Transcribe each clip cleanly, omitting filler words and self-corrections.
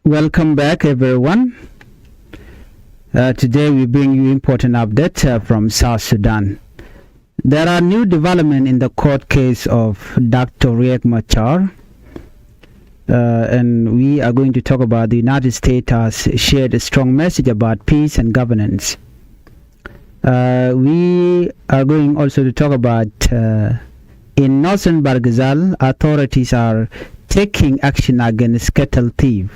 Welcome back, everyone. Today we bring you important update from South Sudan. There are new developments in the court case of Dr. Riek Machar, and we are going to talk about the United States has shared a strong message about peace and governance. We are going also to talk about in northern Barghazal, authorities are taking action against cattle thieves.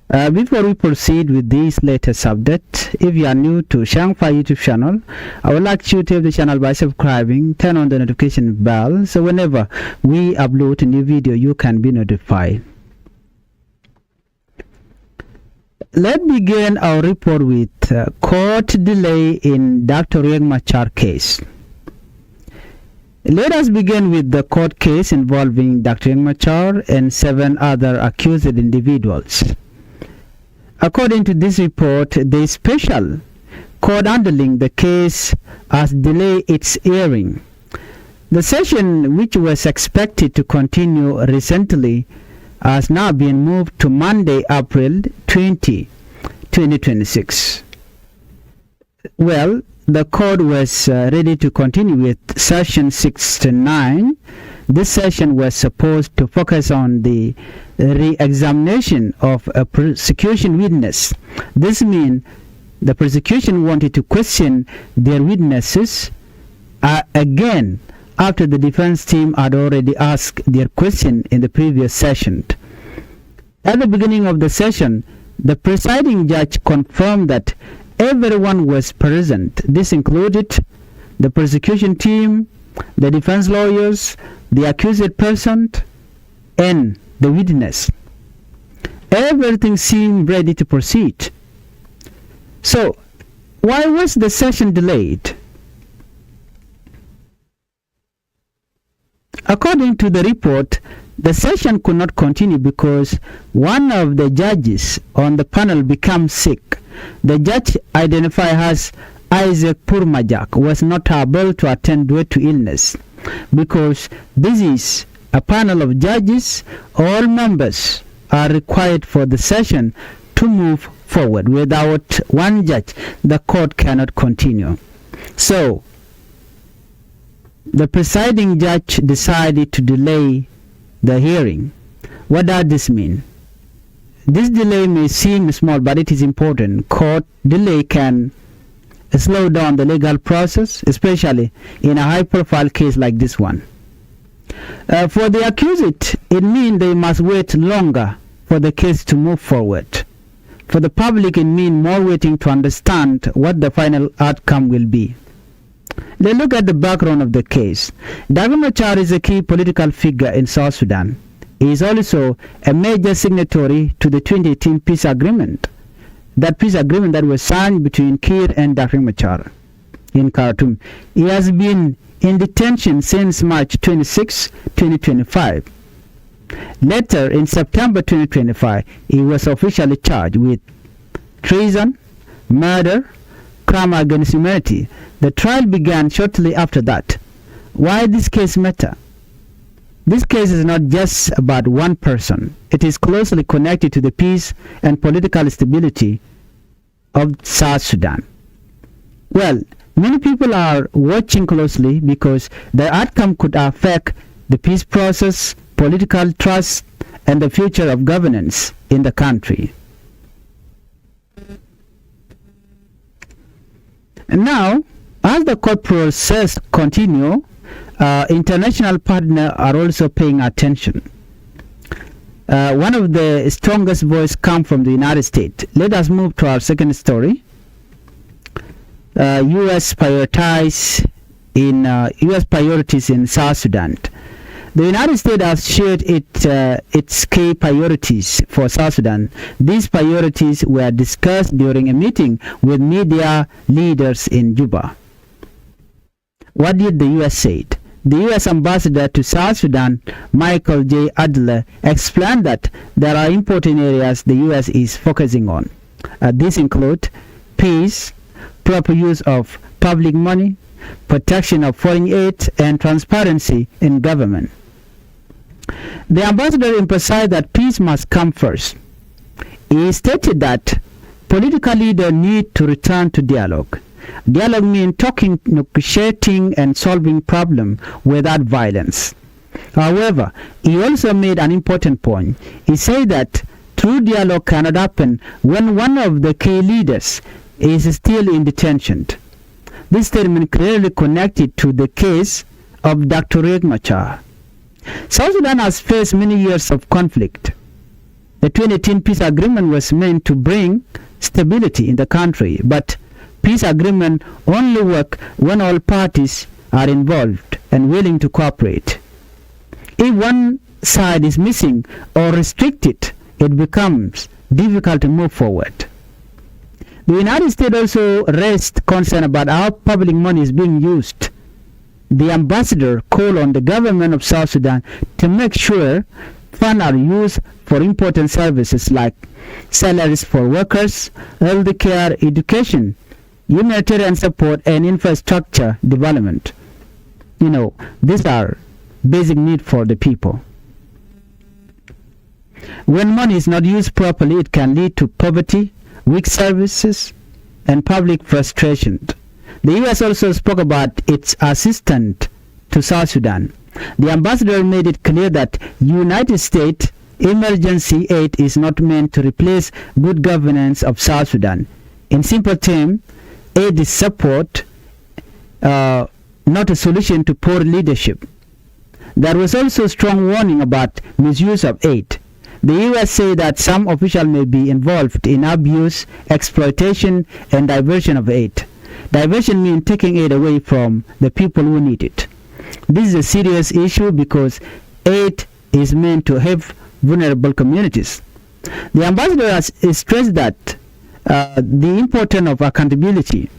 Before we proceed with this latest update, if you are new to Changfied YouTube channel, I would like you to help the channel by subscribing, turn on the notification bell, so whenever we upload a new video, you can be notified. Let's begin our report with court delay in Dr. Riek Machar case. Let us begin with the court case involving Dr. Riek Machar and 7 other accused individuals. According to this report, the special court handling the case has delayed its hearing. The session, which was expected to continue recently, has now been moved to Monday, April 20, 2026. Well, the court was ready to continue with session 69. This session was supposed to focus on the re-examination of a prosecution witness. This means the prosecution wanted to question their witnesses again after the defense team had already asked their question in the previous session. At the beginning of the session, the presiding judge confirmed that everyone was present. This included the prosecution team, the defense lawyers, the accused person, and the witness. Everything seemed ready to proceed. So, why was the session delayed? According to the report, the session could not continue because one of the judges on the panel became sick. The judge, identified as Isaac Purmajak, was not able to attend due to illness. Because this is a panel of judges, all members are required for the session to move forward. Without one judge, the court cannot continue. So, the presiding judge decided to delay the hearing. What does this mean? This delay may seem small, but it is important. Court delay can slow down the legal process, especially in a high-profile case like this one. For the accused, it means they must wait longer for the case to move forward. For the public, it means more waiting to understand what the final outcome will be. Let's look at the background of the case. Dr. Machar is a key political figure in South Sudan. He is also a major signatory to the 2018 peace agreement. That peace agreement that was signed between Kiir and Dr. Machar in Khartoum. He has been in detention since March 26, 2025. Later, in September 2025, he was officially charged with treason, murder, crime against humanity. The trial began shortly after that. Why this case matter? This case is not just about one person. It is closely connected to the peace and political stability of South Sudan. Well, many people are watching closely because the outcome could affect the peace process, political trust, and the future of governance in the country. And now, as the court process continues, international partners are also paying attention. One of the strongest voices comes from the United States. Let us move to our second story. U.S. priorities in South Sudan. The United States has shared its key priorities for South Sudan. These priorities were discussed during a meeting with media leaders in Juba. What did the U.S. say? The U.S. ambassador to South Sudan, Michael J. Adler, explained that there are important areas the U.S. is focusing on. These include peace, proper use of public money, protection of foreign aid, and transparency in government. The ambassador emphasized that peace must come first. He stated that political leaders need to return to dialogue. Dialogue means talking, negotiating, and solving problems without violence. However, he also made an important point. He said that true dialogue cannot happen when one of the key leaders is still in detention. This statement clearly connected to the case of Dr. Riek Machar. South Sudan has faced many years of conflict. The 2018 peace agreement was meant to bring stability in the country, but peace agreements only work when all parties are involved and willing to cooperate. If one side is missing or restricted, it becomes difficult to move forward. The United States also raised concern about how public money is being used. The ambassador called on the government of South Sudan to make sure funds are used for important services like salaries for workers, health care, education, humanitarian support, and infrastructure development. These are basic needs for the people. When money is not used properly, it can lead to poverty, weak services, and public frustration. The U.S. also spoke about its assistance to South Sudan. The ambassador made it clear that United States emergency aid is not meant to replace good governance of South Sudan. In simple terms, aid is support, not a solution to poor leadership. There was also strong warning about misuse of aid. The U.S. said that some officials may be involved in abuse, exploitation, and diversion of aid. Diversion means taking aid away from the people who need it. This is a serious issue because aid is meant to help vulnerable communities. The ambassador has stressed that the importance of accountability.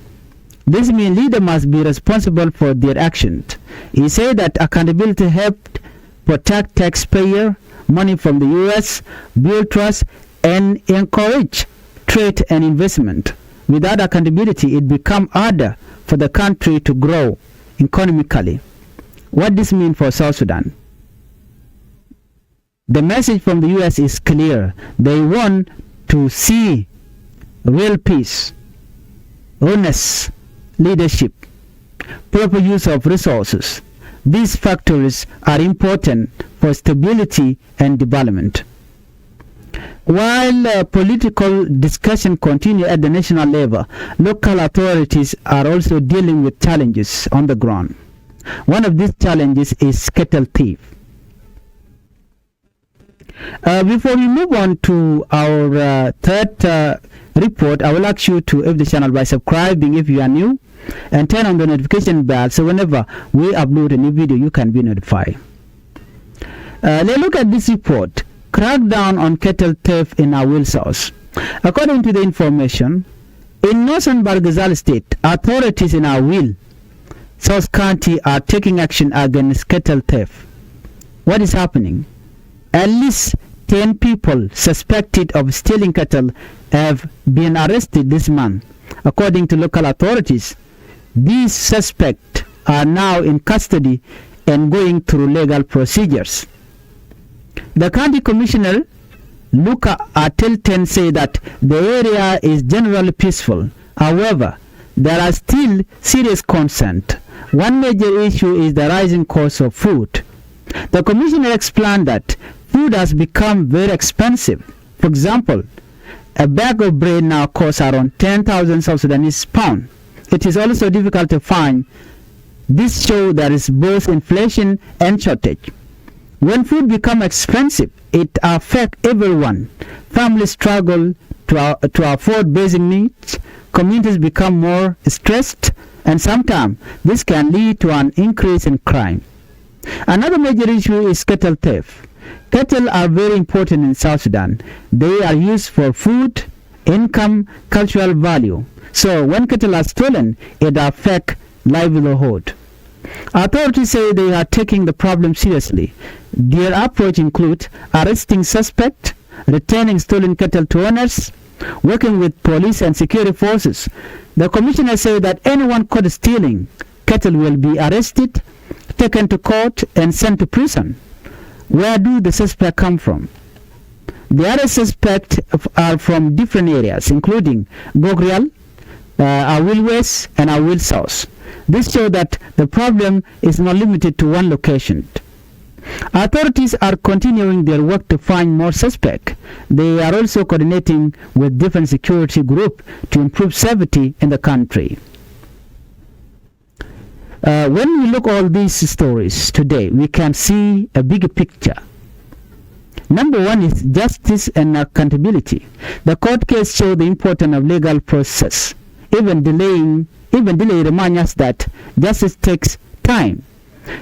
This means leaders must be responsible for their actions. He said that accountability helped protect taxpayer money from the U.S., build trust, and encourage trade and investment. Without accountability, it becomes harder for the country to grow economically. What this means for South Sudan? The message from the U.S. is clear. They want to see real peace, honest leadership, proper use of resources. These factors are important for stability and development. While political discussion continue at the national level, local authorities are also dealing with challenges on the ground. One of these challenges is cattle thief. Before we move on to our third report, I will ask you to help the channel by subscribing if you are new and turn on the notification bell so whenever we upload a new video you can be notified. Let's look at this report. Crackdown on cattle theft in Awil South. According to the information, in northern Barghazal state, authorities in Awil South County are taking action against cattle theft. What is happening? At least 10 people suspected of stealing cattle have been arrested this month. According to local authorities, these suspects are now in custody and going through legal procedures. The county commissioner, Luka Atelten, said that the area is generally peaceful. However, there are still serious concerns. One major issue is the rising cost of food. The commissioner explained that food has become very expensive. For example, a bag of bread now costs around 10,000 South Sudanese pounds. It is also difficult to find. This shows there is both inflation and shortage. When food becomes expensive, it affects everyone. Families struggle to afford basic needs. Communities become more stressed, and sometimes this can lead to an increase in crime. Another major issue is cattle theft. Cattle are very important in South Sudan. They are used for food, income, cultural value. So when cattle are stolen, it affects livelihood. Authorities say they are taking the problem seriously. Their approach includes arresting suspects, returning stolen cattle to owners, working with police and security forces. The commissioner said that anyone caught stealing cattle will be arrested, taken to court, and sent to prison. Where do the suspects come from? The other suspects are from different areas, including Gogrial, Awil West, and Awil South. This shows that the problem is not limited to one location. Authorities are continuing their work to find more suspects. They are also coordinating with different security groups to improve safety in the country. When we look at all these stories today, we can see a bigger picture. Number one is justice and accountability. The court case shows the importance of legal process. Even delay reminds us that justice takes time.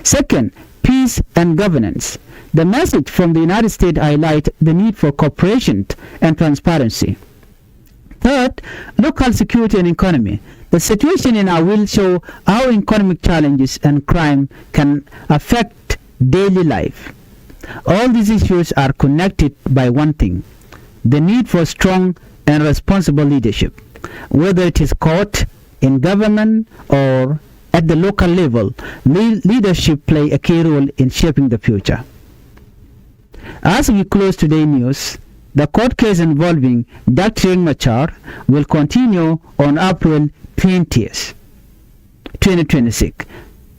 Second, peace and governance. The message from the United States highlights the need for cooperation and transparency. Third, local security and economy. The situation in Awil show how economic challenges and crime can affect daily life. All these issues are connected by one thing: the need for strong and responsible leadership. Whether it is court, in government, or at the local level, leadership play a key role in shaping the future. As we close today's news, the court case involving Dr. Riek Machar will continue on April 20th, 2026.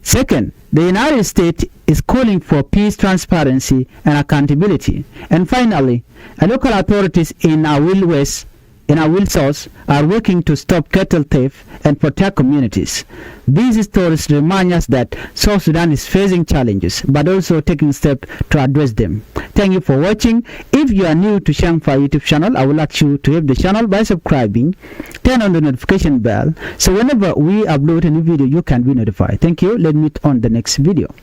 Second, the United States is calling for peace, transparency, and accountability. And finally, local authorities in Awil West and Awil South are working to stop cattle theft and protect communities. These stories remind us that South Sudan is facing challenges, but also taking steps to address them. Thank you for watching. If you are new to Changfied YouTube channel, I would like you to help the channel by subscribing, turn on the notification bell, so whenever we upload a new video, you can be notified. Thank you. Let's meet on the next video.